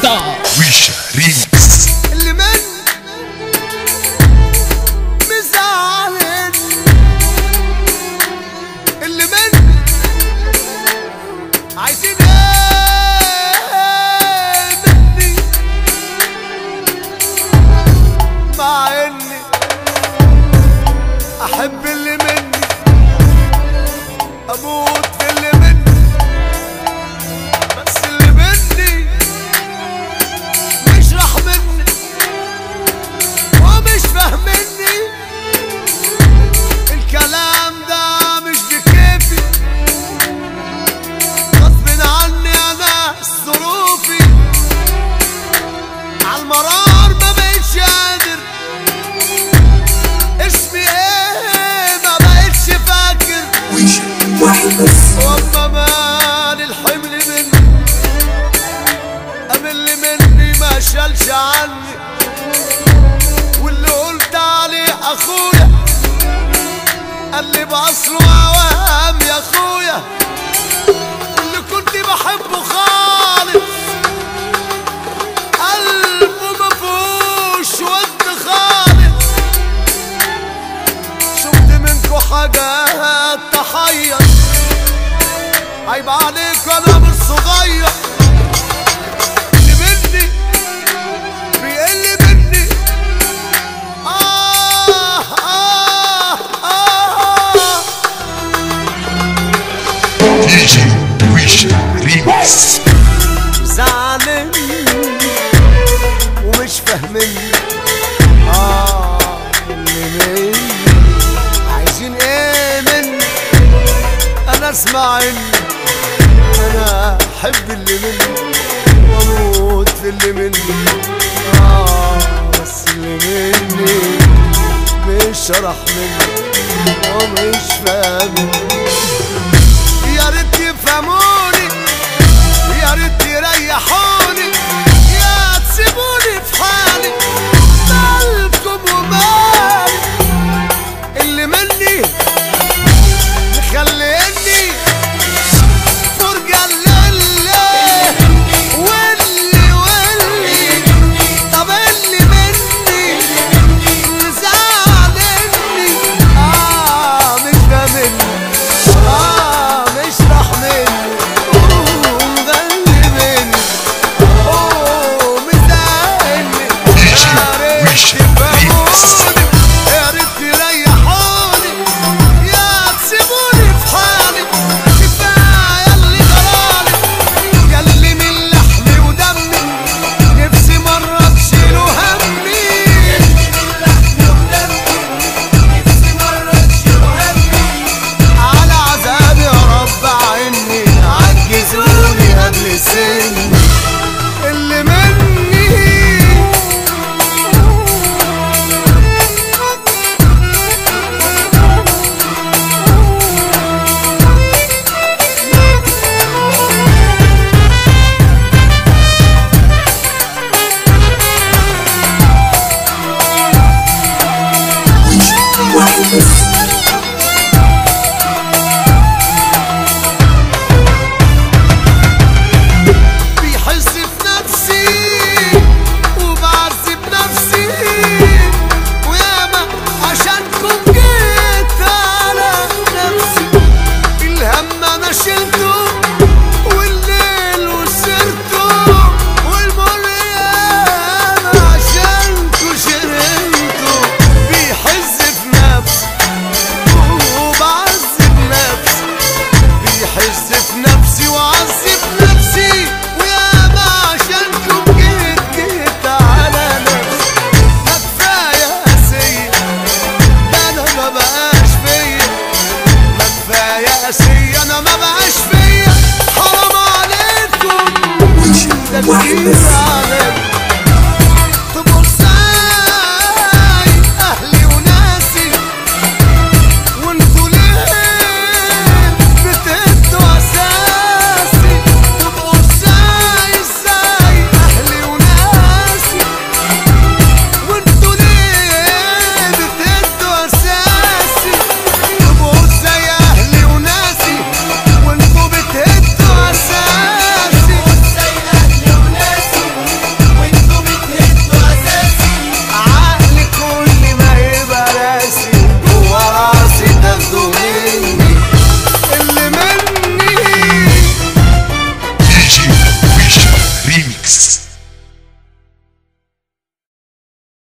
ستار ويشا ريمكس. اللي من مزعلن، اللي من عايزين ايه مني، مع اني احب اللي مني، اموت في اللي مني، بس اللي مني مش راح مني ومش فاهمني، الكلام ده مش بكيفي، غصب عني انا ظروفي، عالمرار ما بقتش قادر، اسمي ايه ما بقتش فاكر، واحد بس. واما مال الحمل مني، قام اللي مني ما شالش عني، واللي قلت عليه اخويا قال لي باصله اوهام يا اخويا، اللي كنت بحبه خالص قلبه مفهوش ود خالص، شفت منكو حاجات تحير، عيب عليك انا مش صغير، اللي مني بيقل مني، دي جي ويشا ريمكس. زعلان ومش فاهمني، اللي مني عايزين ايه مني، انا اسمع اني انا احب اللي مني واموت في اللي مني، بس اللي مني مش راح مني ومش فاهمني، يا ريت يفهموني، يا ريت يريحوني، يا تسيبوني في حالي، مالكم ومالي، اللي مني مخليني فرجة لله، واللي طب اللي مني مزعلني، مش فاهمني، مش راح مني، ومغلبني، ريميكس.